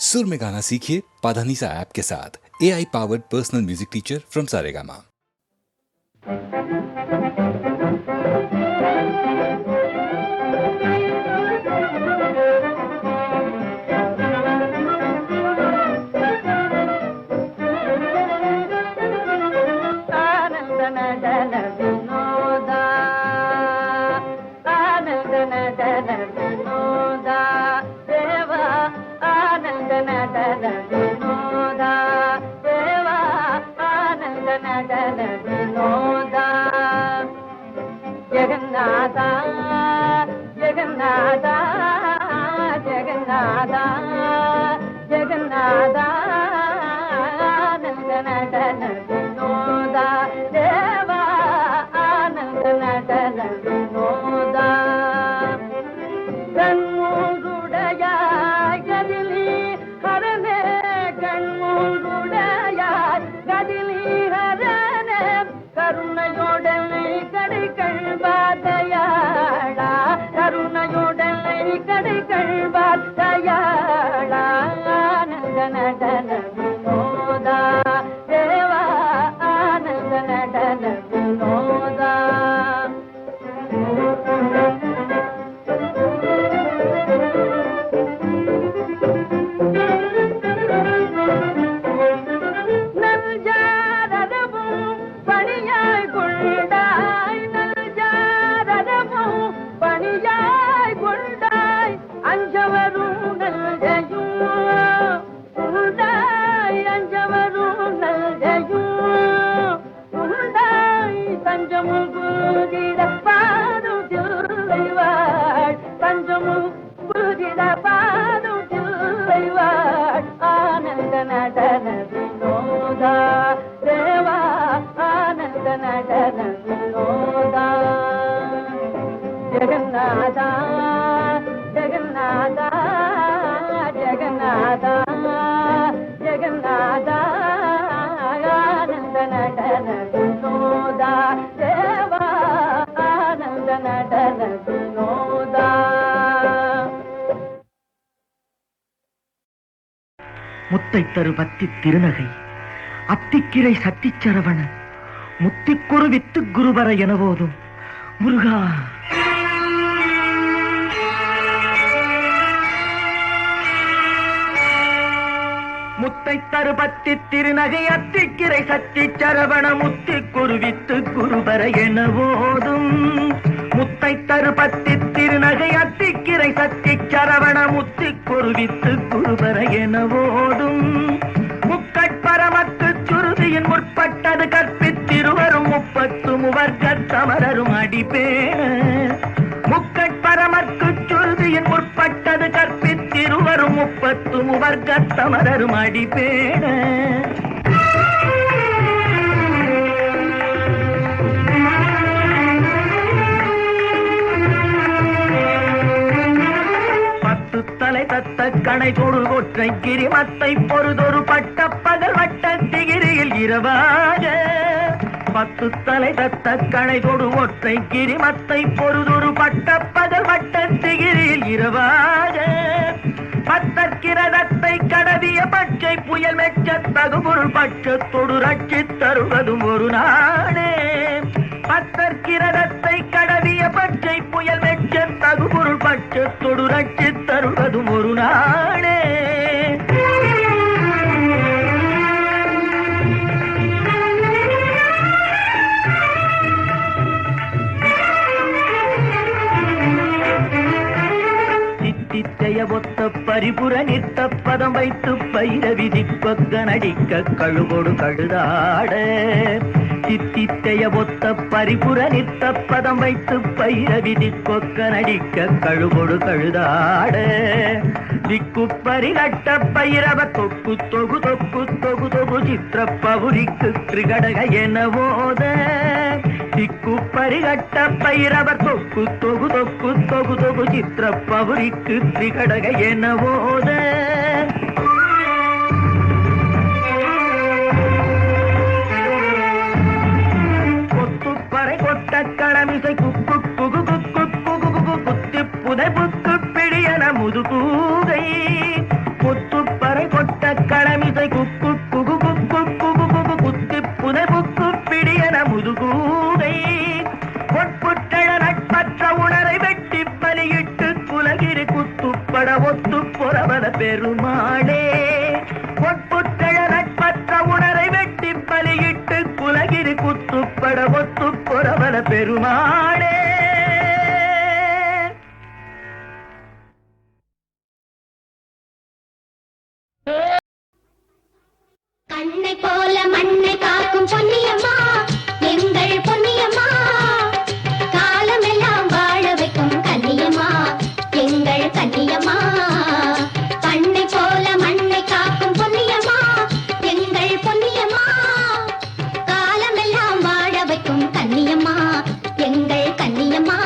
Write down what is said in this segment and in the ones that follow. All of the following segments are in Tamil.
सुर में गाना सीखिए पाधानीसा ऐप के साथ। AI powered personal music teacher from Saregama. Jagannatha Jagannatha Jagannatha Jagannatha ఆనంద నటన వినోద దేవా ఆనంద నటన వినోద கண்மூன்றுடையாய் கதிலி ஹரனே கண்மூன்றுடையாய் கதிலி ஹரனே கருணையோடனை கடைகள் வார்த்தையாளா கருணையோடனை கடைகள் வார்த்தையாளா ஆனந்த நடன வினோதா தேவா ஆனந்த நடன வினோதா ஆனந்த நடன வினோதா தேவா ஆனந்த நடன வினோதா ஜெகநாதா ஜெகநாதா ஜெகநாதா ஜெகநாதா ஆனந்த நடன வினோதா தேவா ஆனந்த நடன வினோதா முத்தை தரு பத்தி திருநகை அத்திக்கிரை சத்திச்சரவண முத்திக்குரு வித்து குருவர எனவோதும் முருகா முத்தை தரு பத்தி திருநகை அத்திக்கிரை சத்திச்சரவண முத்திக்குரு வித்து குருவர எனவோதும் முத்தை தரு பத்தி திருநகை அத்திக்கிரை சத்திச்சரவண முத்திக்குரு வித்து குருவர எனவோதும் முக்கட்பரமக்கு சுருதியின் முற்பட்டது கற்பித்திருவரும் முப்பத்து முவர்க்கத் சமரரும் அடிப்பேண முக்கட்பரமக்கு சுருதியின் முற்பட்டது கற்பித்திருவரும் முப்பத்து முவர்க்கத் சமரரும் அடிப்பேண தலை தத்த கணை தொடு ஒற்றை கிரிமத்தை பொறுதொரு பட்ட பகல் வட்ட திகிரியில் இரவாக பத்து தலை தத்த கணை தொடு ஒற்றை கிரிமத்தை பொறுதொரு பட்ட பகல் வட்ட திகிரியில் இரவாக பத்தற்கிரதத்தை கடவிய பச்சை புயல் மெச்ச தகுபொருள் பட்சத்தொடு ரட்சி தருவதும் ஒரு நாடே பத்தற்கிரதத்தை கடவிய பச்சை புயல் மெச்ச தகுபொருள் பட்சத்தொடு ரட்சி தருவதும் ஒரு நாடே தித்தித்தைய ஒத்த பரிபுர நிற்க பதம் வைத்து பயிர விதிப்பக்க நடிக்க கழுகொடு கழுதாட தித்தித்தைய ஒத்த பரிபுர நிற்க பதம் வைத்து பயிர விதிப்பொக்க நடிக்க கழுகொடு கழுதாட திக்கு பரிகட்ட பயிரவ தொக்கு தொகு தொக்கு தொகு தொகு சித்திர பவுரிக்கு திரிகடக எனவோத திக்கு பரிகட்ட பைரவ தொக்கு தொகு தொக்கு தொகு தொகு சித்திர பவுரிக்கு திரிகடக எனவோத கொத்துப்பறை கொட்ட கடமிசை குக்கு குகு குக்கு குகு குகு குத்தி புதை புக்கு பிடியன முதுகூகை கொத்துப்பற பெருமாளே பொற்புத்தழ நட்பற்ற உணரை வெட்டி பலியிட்டு குலகிரி குத்துப்பட ஒத்து புறவல பெருமாளே. கண்ணை போல மண்ணை காக்கும் பொன்னியம்மா, எங்கள் பொன்னியம்மா. காலமெல்லாம் வாழ வைக்கும் கன்னியம்மா, எங்கள் கன்னியம்மா. கண்ணை போல மண்ணை காக்கும் பொன்னியம்மா, எங்கள் பொன்னியம்மா. காலமெல்லாம் வாழ வைக்கும் கன்னியம்மா, எங்கள் கன்னியம்மா.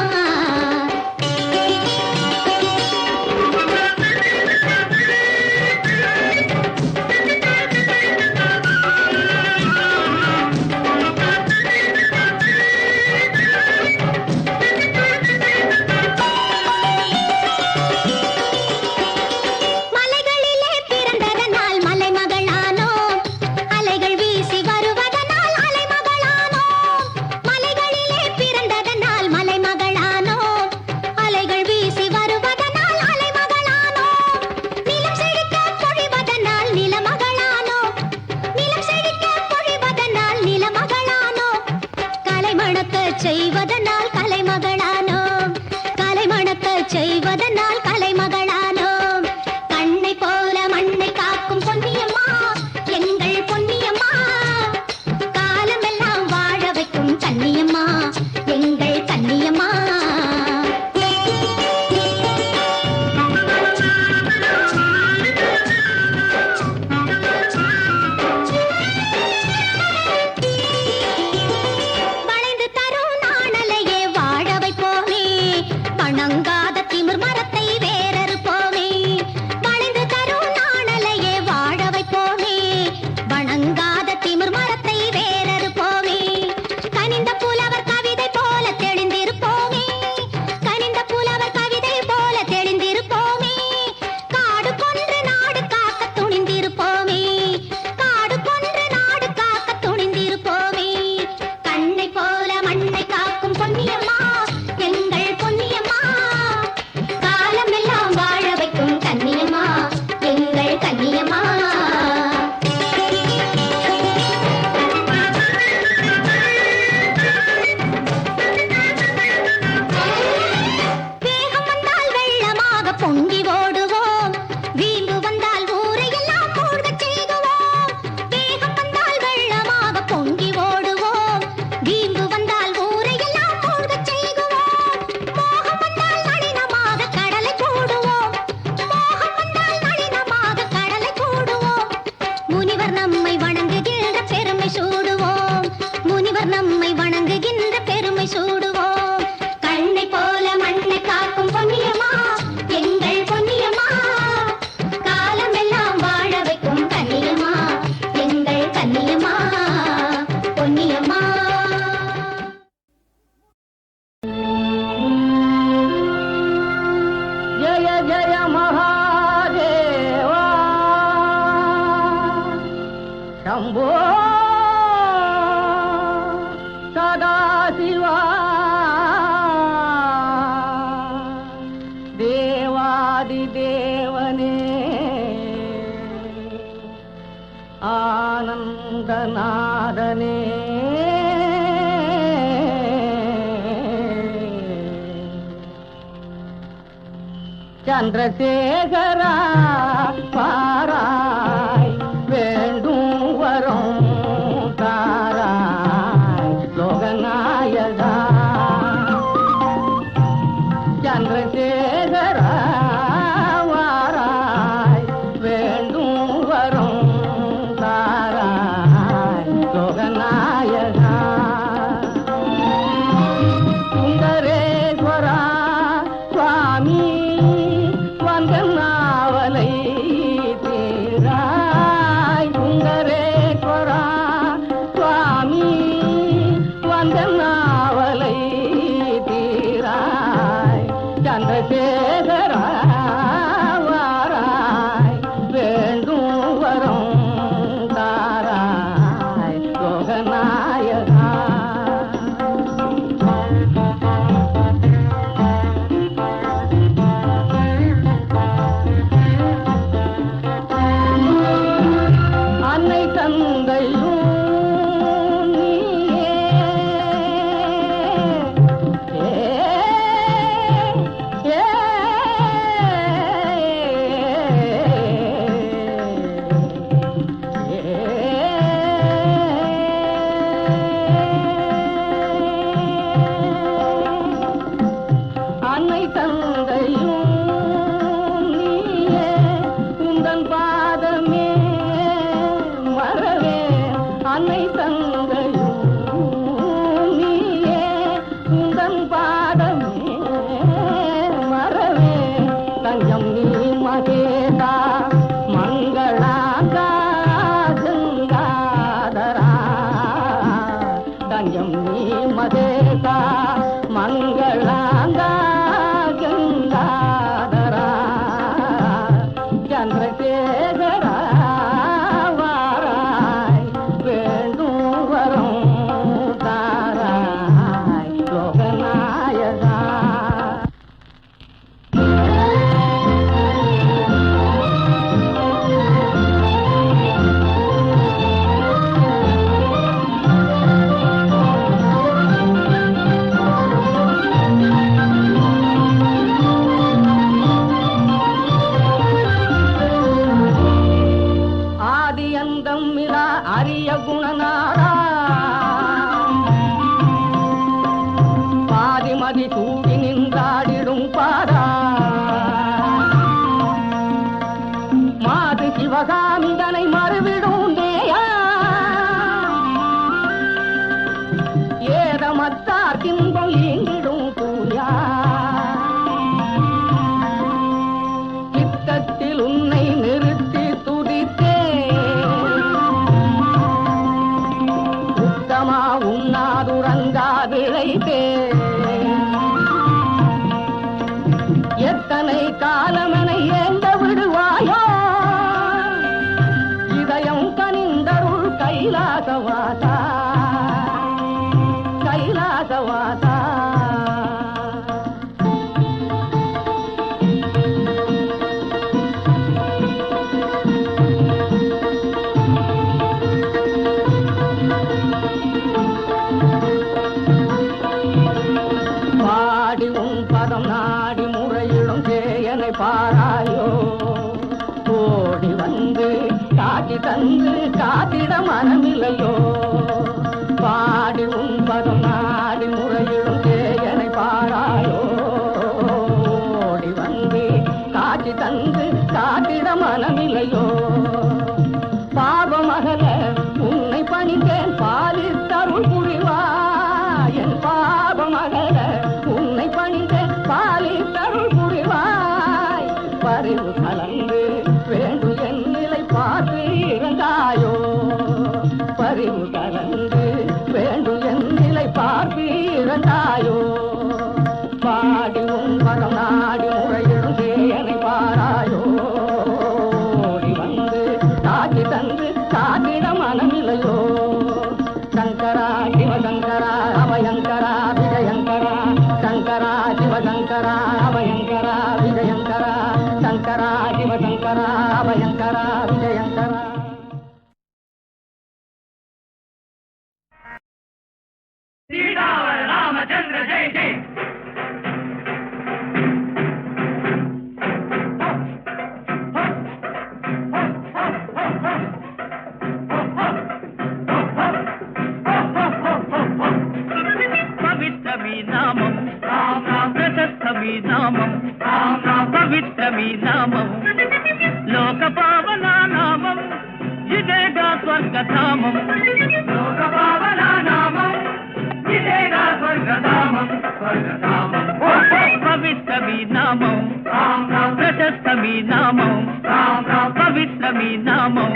செய்வதனால் கலைமகளானோம், கலைமணக்க செய்வதனால் கலைமகளானோம். கண்ணை போல மண்ணை காக்கும் பொன்னியம்மா, எங்கள் பொன்னியம்மா. காலமெல்லாம் வாழ வைக்கும் கன்னியம்மா, எங்கள் கன்னியம்மா. வணங்காத திமிர் மரத்தை வேறறுப்போமே, வளைந்து தரும் நாணலையே வாழ வைப்போமே. வணங்காத திமிர் மரத்தை வேறறுப்போமே. கனிந்த புலவர் கவிதை போல தெளிந்திருப்போமே, கனிந்த புலவர் கவிதை போல தெளிந்திருப்போமே. காடு கொன்று நாடு காக்க துணிந்திருப்போமே, காடு கொன்று நாடு காக்க துணிந்திருப்போமே. கண்ணை போல மண்ணை காக்கும் பொன்னியம்மா, எங்கள் பொன்னியம்மா. காலமெல்லாம் வாழ வைக்கும் கன்னியம்மா, எங்கள் கன்னியம்மா. வேகம் வந்தால் வெள்ளமாக பொங்கி ஓடுவோம், வீம்பு வந்தால் ஊரையெல்லாம் மூழ்கச் செய்குவோம். வேகம் வந்தால் வெள்ளமாக பொங்கி ஓடுவோம், வீம்பு வந்தால் ஊரையெல்லாம் மூழ்கச் செய்குவோம். மோகம் வந்தால் நளினமாக கடலை கூடுவோம், மோகம் வந்தால் நளினமாக கடலை கூடுவோம். முனிவர் நம்மை வணங்குகின்ற பெருமை சூடுவோம், முனிவர் நம்மை வணங்குகின்ற பெருமை சூடுவோம். கண்ணை போல மண்ணை காக்கும் பொன்னியம்மா, எங்கள் பொன்னியம்மா. காலமெல்லாம் வாழ வைக்கும் கன்னியம்மா, எங்கள் கன்னியம்மா, பொன்னியம்மா. ஜய ஜய மகாதேவா சம்போ சதாசிவா தேவாதி தேவனே ஆனந்தநாதனே சந்திரசேகரா பாராய் வேண்டும் வரும் தாராய் லோகநாயகா. சந்திரசேகரா வாராய் வேண்டும் வரும் தாராய் லோகநாயகா. சுந்தரேஸ்வரா சுவாமி வந்த நாவலை மனமே மறவே அன்னை தந்தையும் நீயே உந்தன் பாதமே மறவே தஞ்சம் நீ மகேதா மங்களாங்கா கங்காதரா தஞ்சம் நீ மகேதா மங்களாங்கா கங்காதரா சந்திரசேகரா வாராய் வேண்டும் வரும் தாராய் லோகநாயகா ஆதியந்தம் மிலா அரிய குணநாடா பாதிமதி தூவி நின்றாடிடும் பாடா மாது சிவகாமிதனை மறுவிடும் தேயா ஏதமத்தார் தின்பம் ஈங்கிடும் பூயா சித்தத்தில் உன்னை நிறுத்தி துதித்தே உத்தமா உண்ணாதுறங்காதிழைத்தே எத்தனை காலமெனை ஏந்த விடுவாயோ இதயம் கனிந்தருள் கைலாசவாசா கைலாசவாசா பாடி உன் பதம் நாடி முறையிடும் சேயனை பாராயோ ஓடி வந்து காட்டி தந்து காத்திட மனமில்லையோ பாடி உன் பதம் நாடி முறையிடும் சேயனை பாராயோ ஓடி வந்து காட்டி தந்து காத்திட மனமில்லையோ பாவமகல உன்னை பணிந்தேன் பாலித்தருள் புரிவாய் என் பாவமகல உன்னை பணிந்தேன் பாலித்தருள் புரிவாய் பறிவு கலந்து வேண்டும் என் நிலை பார்த்து இறந்தாயோ பறிவு கலந்து வேண்டும் என் நிலை பார்த்து இறந்தாயோ பாடி உன் பதம் நாடி முறையிடும் சேயனை பாராயோ ஓடி வந்து காட்டி தந்து காட்டிட மனமில்லையோ சங்கரா சிவசங்கரா அபயங்கரா விஜயங்கரா சங்கரா சிவசங்கரா அபயங்கரா விஜயங்கரா சங்கரா சிவசங்கரா அபயங்கரா விஜயங்கரா ராமச்சந்திர ஜெய் ஜெய் పవిత్రమీ నామం రామ రామ ప్రశస్తమీ నామం రామ రామ పవిత్రమీ నామం లోక పావన నామం ఇదేగా స్వర్గధామం లోక పావన నామం ఇదేగా స్వర్గధామం స్వర్గధామం పవిత్రమీ నామం రామ రామ ప్రశస్తమీ నామం రామ రామ పవిత్రమీ నామం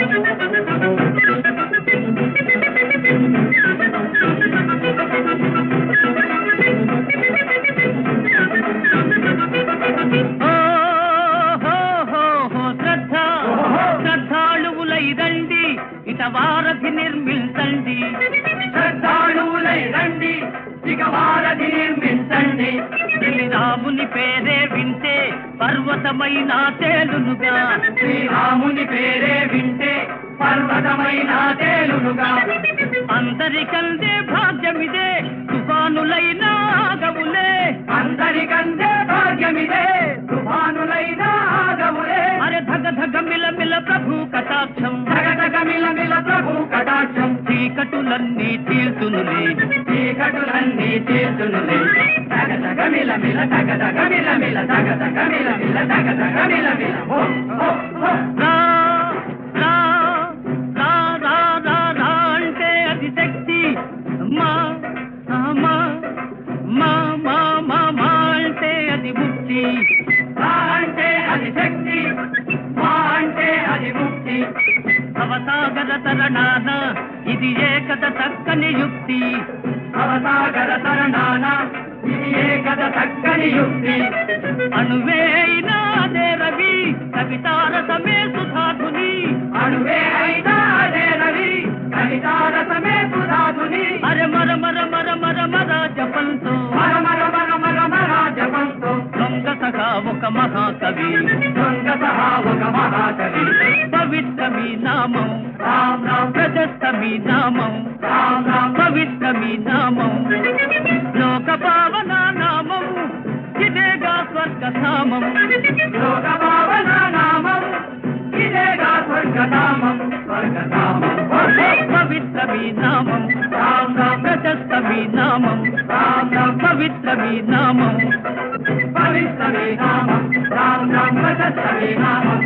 శ్రద్ధాళువులైరండి ఇక వారధి నిర్మించండి శ్రద్ధాళువులైరండి ఇక వారధి నిర్మించండి శ్రీరాముని పేరే వింటే పర్వతమైన తేలునుగా శ్రీరాముని పేరే వింటే పర్వతమైన తేలునుగా అందరికందే భాగ్యమిదే తుఫానులైన ఆగములే అందరికందే భాగ్యమిదే తుఫానులైన ఆగములే అరే ధగ ధగ మిల మిల ప్రభు కటాక్షం ధగ ధగ మిల మిల ప్రభు కటాక్షం చీకటులన్నీ తీర్చునులే చీకటులన్నీ తీర్చునులే ధగ ధగ మిల మిల ధగ ధగ మిల మిల ధగ ధగ మిల మిల ధగ ధగ మిల మిల ఓ ఓ ఓ భవసాగర తరణాన ఇది ఏకద చక్కని యుక్తి భవసాగర తరణాన ఇది ఏకద చక్కని యుక్తి అణువేయినా అదే రవి కవితారసమే సుధాధుని అణువేయినా రవి కవితారసమే సుధాధుని అరే మర మర మర మర మర జపంతో మర మర మర మర మర జపంతో దొంగ సఖా ఒక మహాకవి దొంగ సఖా ఒక మహాకవి పవిత్ర మీ నామం రామ్ రామ్ ప్రశస్త మీ నామం రామ్ రామ్ పవిత్ర మీ నామం లోక పావన నామం ఇదేగా స్వర్గధామం లోక పావన నామం ఇదేగా స్వర్గధామం స్వర్గధామం పవిత్ర మీ నామం రామ్ రామ్ ప్రశస్త మీ నామం రామ్ రామ్ పవిత్ర మీ నామం పవిత్ర మీ నామం రామ్ రామ్ ప్రశస్త మీ నామం